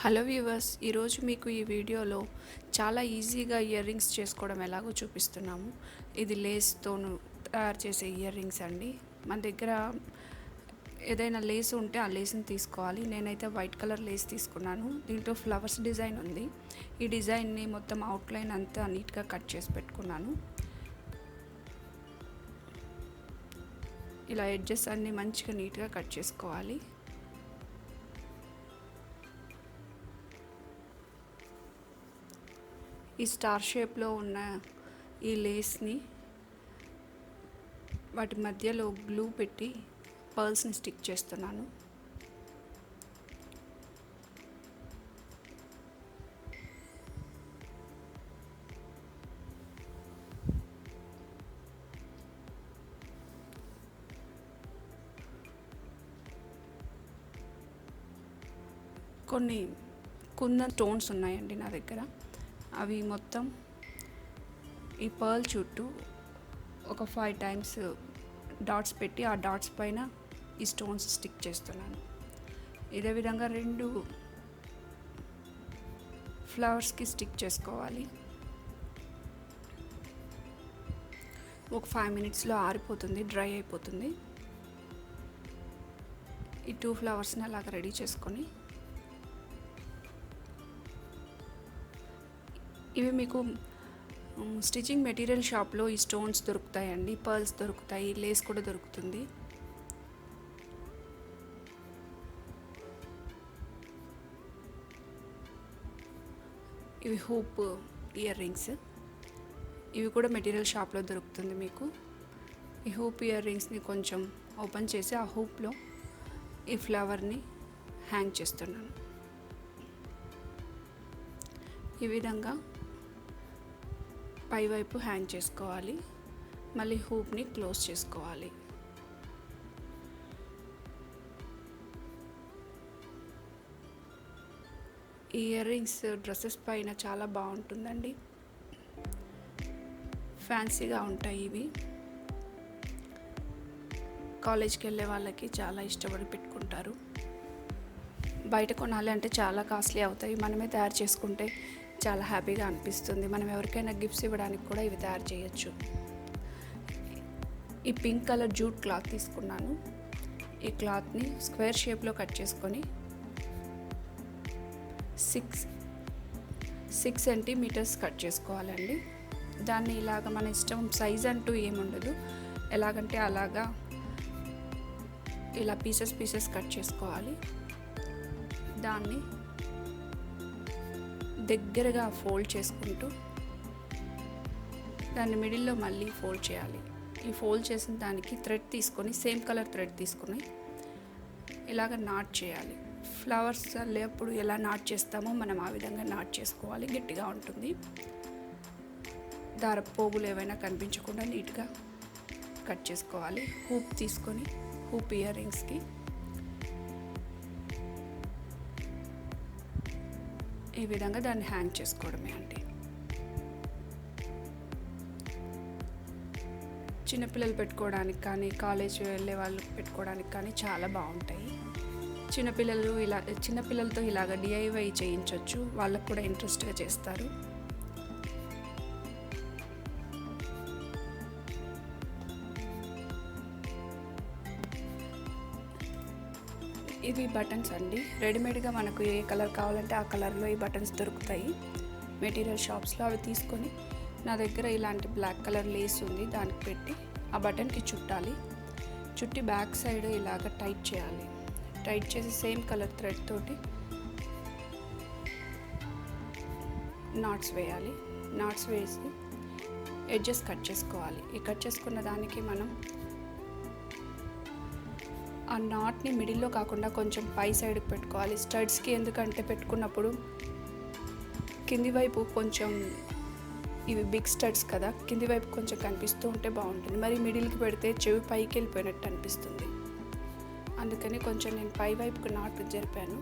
Hello viewers, ఈరోజు మీకు ఈ వీడియోలో చాలా ఈజీగా ఇయర్ రింగ్స్ చేసుకోవడం ఎలాగో చూపిస్తున్నాము. ఇది లేస్తోను తయారు చేసే ఇయర్ రింగ్స్ అండి. మన దగ్గర ఏదైనా లేస్ ఉంటే ఆ లేస్ని తీసుకోవాలి. నేనైతే వైట్ కలర్ లేస్ తీసుకున్నాను. దీంట్లో ఫ్లవర్స్ డిజైన్ ఉంది. ఈ డిజైన్ని మొత్తం అవుట్లైన్ అంతా నీట్గా కట్ చేసి పెట్టుకున్నాను. ఇలా ఎడ్జెస్ అన్నీ మంచిగా నీట్గా కట్ చేసుకోవాలి. ఈ స్టార్ షేప్లో ఉన్న ఈ లేస్ని వాటి మధ్యలో గ్లూ పెట్టి పర్ల్స్ని స్టిక్ చేస్తున్నాను. కొన్ని కుందన్ స్టోన్స్ ఉన్నాయండి నా దగ్గర. అవి మొత్తం ఈ పర్ల్ చుట్టూ ఒక 5 టైమ్స్ డాట్స్ పెట్టి ఆ డాట్స్ పైన ఈ స్టోన్స్ స్టిక్ చేస్తున్నాను. ఇదే విధంగా 2 ఫ్లవర్స్కి స్టిక్ చేసుకోవాలి. ఒక 5 మినిట్స్లో ఆరిపోతుంది, డ్రై అయిపోతుంది. ఈ 2 ఫ్లవర్స్ని అలాగ రెడీ చేసుకొని ఇవి మీకు స్టిచ్చింగ్ మెటీరియల్ షాప్లో ఈ స్టోన్స్ దొరుకుతాయండి, పర్ల్స్ దొరుకుతాయి, లేస్ కూడా దొరుకుతుంది. ఇవి హూప్ ఇయర్ రింగ్స్. ఇవి కూడా మెటీరియల్ షాప్లో దొరుకుతుంది మీకు. ఈ హూప్ ఇయర్ రింగ్స్ని కొంచెం ఓపెన్ చేసి ఆ హూప్లో ఈ ఫ్లవర్ని హ్యాంగ్ చేస్తున్నాను. ఈ విధంగా పైవైపు హ్యాంగ్ చేసుకోవాలి. మళ్ళీ హూప్ని క్లోజ్ చేసుకోవాలి. ఈ ఇయర్ రింగ్స్ డ్రెస్సెస్ పైన చాలా బాగుంటుందండి, ఫ్యాన్సీగా ఉంటాయి. ఇవి కాలేజ్కి వెళ్ళే వాళ్ళకి చాలా ఇష్టపడి పెట్టుకుంటారు. బయట కొనాలి అంటే చాలా కాస్ట్లీ అవుతాయి. మనమే తయారు చేసుకుంటే చాలా హ్యాపీగా అనిపిస్తుంది. మనం ఎవరికైనా గిఫ్ట్స్ ఇవ్వడానికి కూడా ఇవి తయారు చేయొచ్చు. ఈ పింక్ కలర్ జూట్ క్లాత్ తీసుకున్నాను. ఈ క్లాత్ని స్క్వేర్ షేప్లో కట్ చేసుకొని 6 సెంటీమీటర్స్ కట్ చేసుకోవాలండి. దాన్ని ఇలాగ మన ఇష్టం, సైజ్ అంటూ ఏముండదు, ఎలాగంటే అలాగా ఇలా పీసెస్ కట్ చేసుకోవాలి. దాన్ని దగ్గరగా ఫోల్డ్ చేసుకుంటూ దాన్ని మిడిల్లో మళ్ళీ ఫోల్డ్ చేయాలి. ఈ ఫోల్డ్ చేసిన దానికి థ్రెడ్ తీసుకొని, సేమ్ కలర్ థ్రెడ్ తీసుకొని ఇలాగ నాట్ చేయాలి. ఫ్లవర్స్ అల్లేప్పుడు ఎలా నాట్ చేస్తామో మనం ఆ విధంగా నాట్ చేసుకోవాలి. గట్టిగా ఉంటుంది. దారపు పోగులు ఏవైనా కనిపించకుండా నీట్గా కట్ చేసుకోవాలి. హూప్ తీసుకొని హూప్ ఇయర్ రింగ్స్కి ఈ విధంగా దాన్ని హ్యాంగ్ చేసుకోవడమే అండి. చిన్నపిల్లలు పెట్టుకోవడానికి కానీ, కాలేజ్ వెళ్ళే వాళ్ళు పెట్టుకోవడానికి కానీ చాలా బాగుంటాయి. చిన్నపిల్లలతో ఇలాగ డిఐవై చేయించవచ్చు. వాళ్ళకు కూడా ఇంట్రెస్ట్గా చేస్తారు. ఇవి బటన్స్ అండి. రెడీమేడ్గా మనకు ఏ కలర్ కావాలంటే ఆ కలర్లో ఈ బటన్స్ దొరుకుతాయి మెటీరియల్ షాప్స్లో. అవి తీసుకొని నా దగ్గర ఇలాంటి బ్లాక్ కలర్ లేస్ ఉంది, దానికి పెట్టి ఆ బటన్కి చుట్టాలి. చుట్టి బ్యాక్ సైడ్ ఇలాగ టైట్ చేయాలి. టైట్ చేసి సేమ్ కలర్ థ్రెడ్ తోటి నాట్స్ వేయాలి. నాట్స్ వేసి ఎడ్జెస్ కట్ చేసుకోవాలి. ఈ కట్ చేసుకున్న దానికి మనం ఆ నాట్ని మిడిల్లో కాకుండా కొంచెం పై సైడ్కి పెట్టుకోవాలి. స్టడ్స్కి ఎందుకంటే పెట్టుకున్నప్పుడు కింది వైపు కొంచెం, ఇవి బిగ్ స్టడ్స్ కదా, కింది వైపు కొంచెం కనిపిస్తూ ఉంటే బాగుంటుంది. మరి మిడిల్కి పెడితే చెవి పైకి వెళ్ళిపోయినట్టు అనిపిస్తుంది. అందుకని కొంచెం నేను పై వైపుకు నాట్ జరిపాను.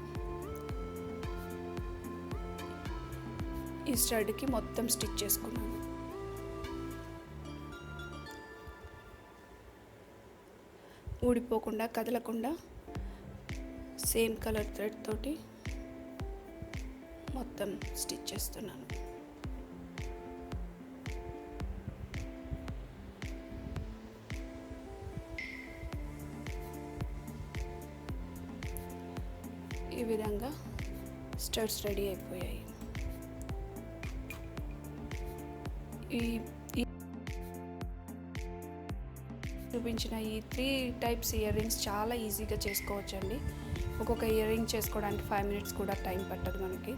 ఈ స్టడ్కి మొత్తం స్టిచ్ చేసుకున్నాను. ఊడిపోకుండా, కదలకుండా సేమ్ కలర్ థ్రెడ్ తోటి మొత్తం స్టిచ్ చేస్తున్నాను. ఈ విధంగా స్టడ్స్ రెడీ అయిపోయాయి. ఈ చూపించిన ఈ 3 టైప్స్ ఇయర్ రింగ్స్ చాలా ఈజీగా చేసుకోవచ్చండి. ఒక్కొక్క ఇయర్ రింగ్ చేసుకోవడానికి 5 మినిట్స్ కూడా టైం పట్టదు మనకి.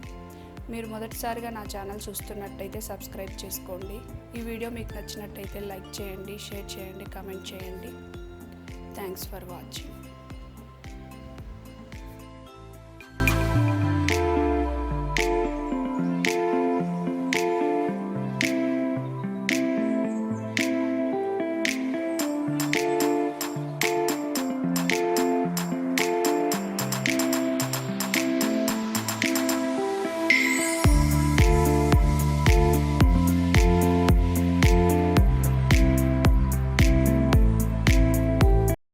మీరు మొదటిసారిగా నా ఛానల్ చూస్తున్నట్టయితే సబ్స్క్రైబ్ చేసుకోండి. ఈ వీడియో మీకు నచ్చినట్టయితే లైక్ చేయండి, షేర్ చేయండి, కామెంట్ చేయండి. Thanks for watching.